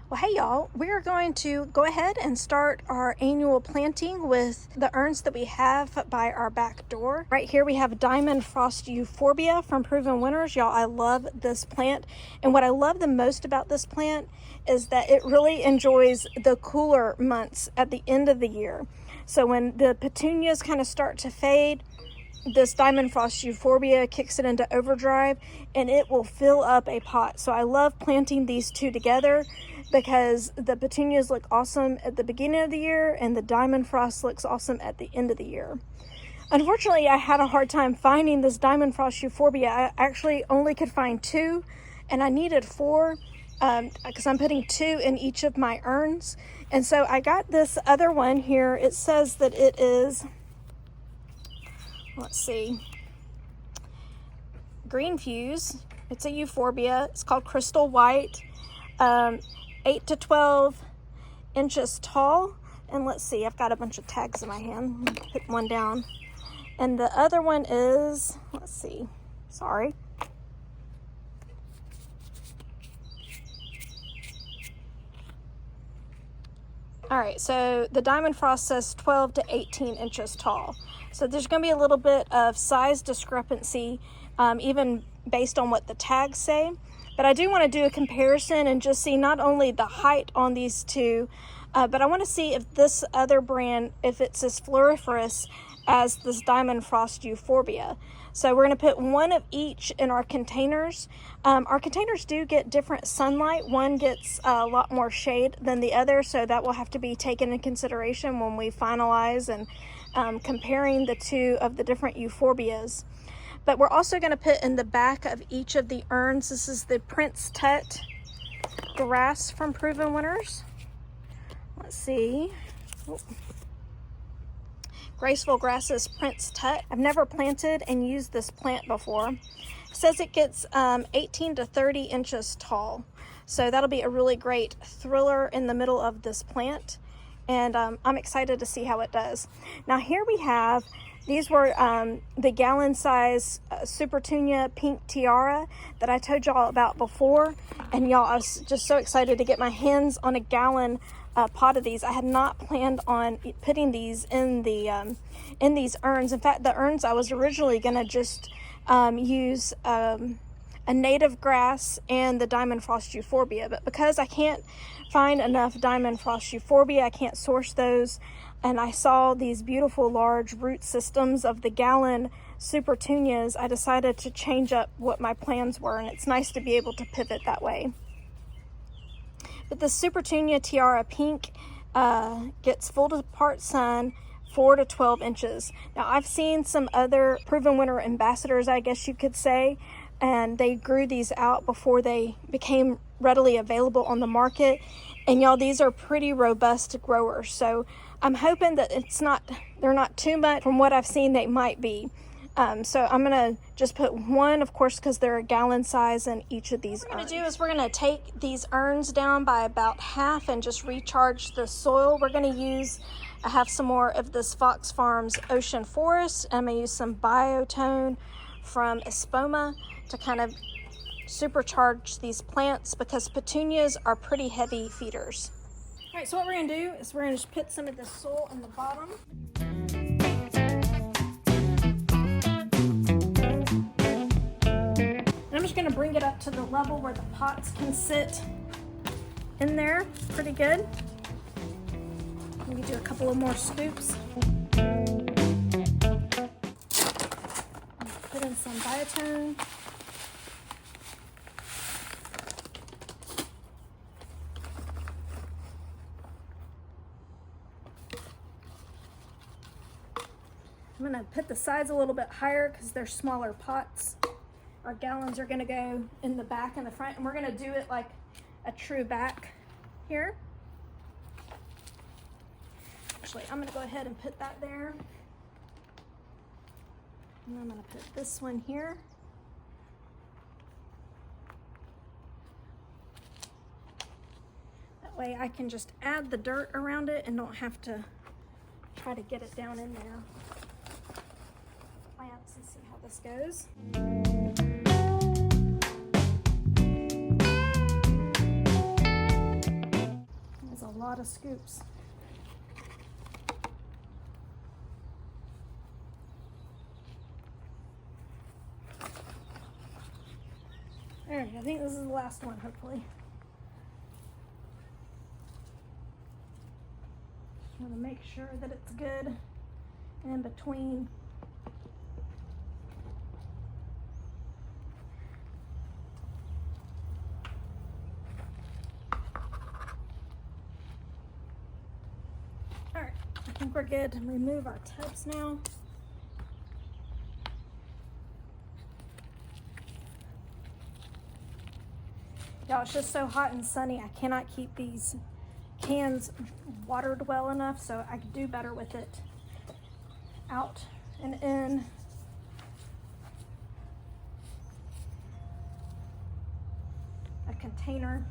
Well, hey y'all, we're going to go ahead and start our annual planting with the urns that we have by our back door. Right here we have Diamond Frost Euphorbia from Proven Winners. Y'all, I love this plant. And what I love the most about this plant is that it really enjoys the cooler months at the end of the year. So when the petunias kind of start to fade, this Diamond Frost Euphorbia kicks it into overdrive and it will fill up a pot. So I love planting these two together because the petunias look awesome at the beginning of the year and the Diamond Frost looks awesome at the end of the year. Unfortunately, I had a hard time finding this Diamond Frost Euphorbia. I actually only could find two and I needed four because I'm putting two in each of my urns. And so I got this other one here. It says that it is, let's see, green fuse. It's a euphorbia. It's called Crystal White, 8 to 12 inches tall. And let's see, I've got a bunch of tags in my hand. Let me put one down. And the other one is, let's see, sorry. All right, so the Diamond Frost says 12 to 18 inches tall. So there's going to be a little bit of size discrepancy, even based on what the tags say. But I do want to do a comparison and just see not only the height on these two, but I want to see if this other brand, if it's as floriferous as this Diamond Frost Euphorbia. So we're going to put one of each in our containers. Our containers do get different sunlight. One gets a lot more shade than the other, so that will have to be taken into consideration when we finalize and comparing the two of the different euphorbias. But we're also going to put in the back of each of the urns. This is the Prince Tut Grass from Proven Winners. Let's see. Oh. Graceful Grasses Prince Tut. I've never planted and used this plant before. It says it gets 18 to 30 inches tall. So that'll be a really great thriller in the middle of this plant. And I'm excited to see how it does. Now here we have, these were the gallon size Supertunia Pink Tiara that I told y'all about before. And y'all, I was just so excited to get my hands on a gallon pot of these. I had not planned on putting these in these urns. In fact, the urns I was originally gonna just use a native grass and the Diamond Frost Euphorbia, but because I can't find enough Diamond Frost Euphorbia, I can't source those, and I saw these beautiful large root systems of the gallon Supertunias, I decided to change up what my plans were, and it's nice to be able to pivot that way. But the Supertunia Tiara Pink gets full to part sun, 4 to 12 inches. Now I've seen some other Proven Winner ambassadors, I guess you could say, and they grew these out before they became readily available on the market. And y'all, these are pretty robust growers. So I'm hoping that they're not too much. From what I've seen, they might be. So I'm gonna just put one, of course, because they're a gallon size in each of these urns. What we're gonna do is we're gonna take these urns down by about half and just recharge the soil. We're gonna use, I have some more of this Fox Farms Ocean Forest. I'm gonna use some Biotone from Espoma to kind of supercharge these plants because petunias are pretty heavy feeders. All right, so what we're gonna do is we're gonna just put some of this soil in the bottom. I'm just gonna bring it up to the level where the pots can sit in there pretty good. Maybe do a couple of more scoops. Put in some Biotone. I'm gonna put the sides a little bit higher because they're smaller pots. Our gallons are gonna go in the back and the front, and we're gonna do it like a true back here. Actually, I'm gonna go ahead and put that there. And I'm gonna put this one here. That way I can just add the dirt around it and don't have to try to get it down in there. Plants and see how this goes. lot of scoops. There we go. I think this is the last one, hopefully. I want to make sure that it's good in between. All right, I think we're good. Remove our tubs now. Y'all, it's just so hot and sunny. I cannot keep these cans watered well enough, so I could do better with it out and in. A container.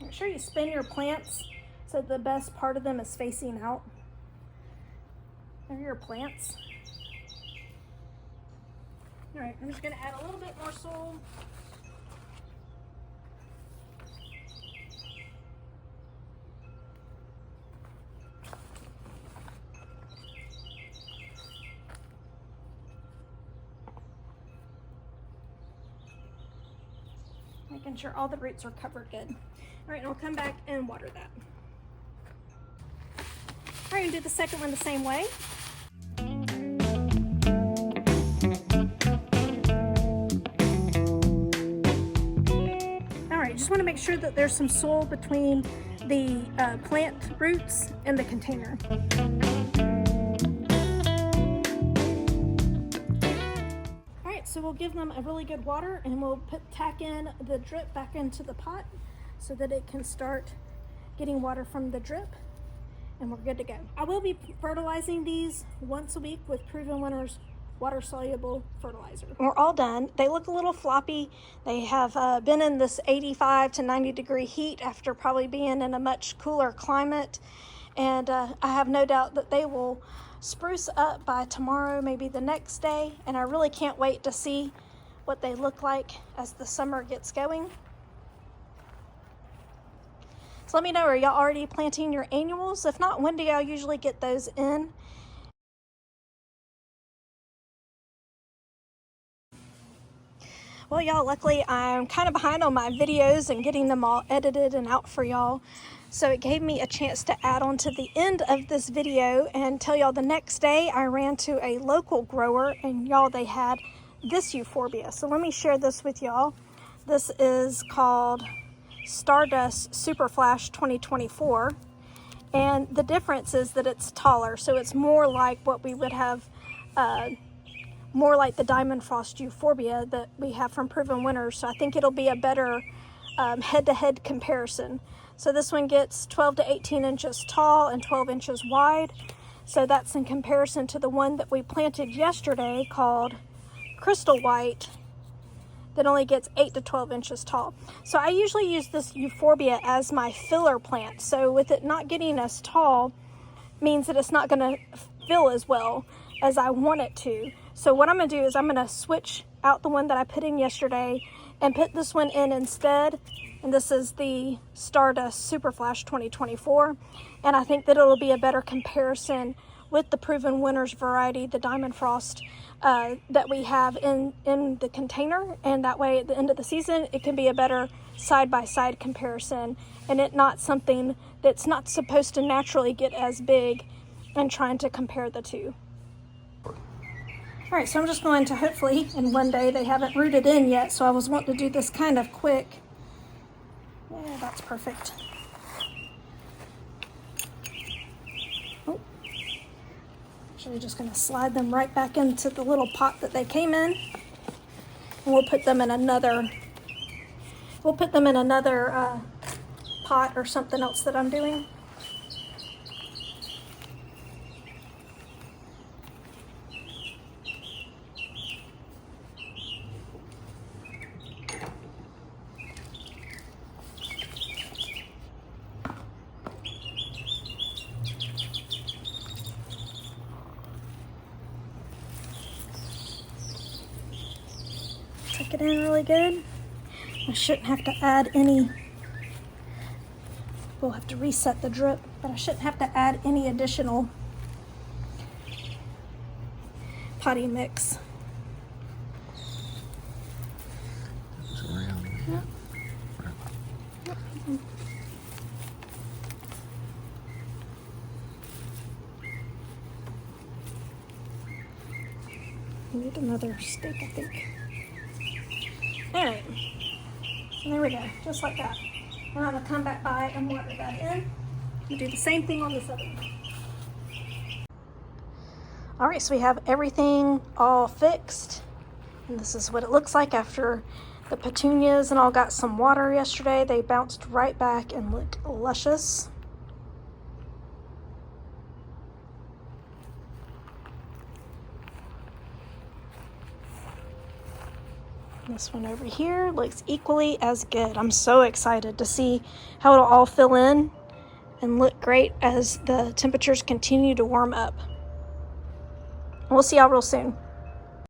Make sure you spin your plants so the best part of them is facing out. There are your plants. All right, I'm just gonna add a little bit more soil. Making sure all the roots are covered good. All right, and we'll come back and water that. All right, and do the second one the same way. All right, just want to make sure that there's some soil between the plant roots and the container. So we'll give them a really good water, and we'll tack in the drip back into the pot so that it can start getting water from the drip, and we're good to go. I will be fertilizing these once a week with Proven Winners water soluble fertilizer. We're all done. They look a little floppy. They have been in this 85 to 90 degree heat after probably being in a much cooler climate, and I have no doubt that they will spruce up by tomorrow, maybe the next day, and I really can't wait to see what they look like as the summer gets going. So let me know, are y'all already planting your annuals? If not, when do y'all usually get those in? Well, y'all, luckily I'm kind of behind on my videos and getting them all edited and out for y'all. So it gave me a chance to add on to the end of this video and tell y'all the next day I ran to a local grower, and y'all, they had this euphorbia. So let me share this with y'all. This is called Stardust Super Flash 2024. And the difference is that it's taller. So it's more like what we would have, more like the Diamond Frost Euphorbia that we have from Proven Winners. So I think it'll be a better head-to-head comparison. So this one gets 12 to 18 inches tall and 12 inches wide. So that's in comparison to the one that we planted yesterday called Crystal White that only gets 8 to 12 inches tall. So I usually use this euphorbia as my filler plant. So with it not getting as tall means that it's not gonna fill as well as I want it to. So what I'm gonna do is I'm gonna switch out the one that I put in yesterday and put this one in instead. And this is the Stardust Super Flash 2024. And I think that it'll be a better comparison with the Proven Winners variety, the Diamond Frost, that we have in the container. And that way at the end of the season, it can be a better side-by-side comparison, and it not something that's not supposed to naturally get as big, and trying to compare the two. All right, so I'm just going to hopefully, in one day, they haven't rooted in yet, so I was wanting to do this kind of quick. Yeah, that's perfect. Oh. Actually just gonna slide them right back into the little pot that they came in. And we'll put them in another, pot or something else that I'm doing. Tuck it in really good. I shouldn't have to add any, we'll have to reset the drip, but I shouldn't have to add any additional potty mix. Yep. Yep. I need another stick, I think. Alright, and there we go, just like that. Now I'm gonna come back by and water that in. And do the same thing on this other one. Alright, so we have everything all fixed. And this is what it looks like after the petunias and all got some water yesterday. They bounced right back and looked luscious. This one over here looks equally as good. I'm so excited to see how it'll all fill in and look great as the temperatures continue to warm up. We'll see y'all real soon.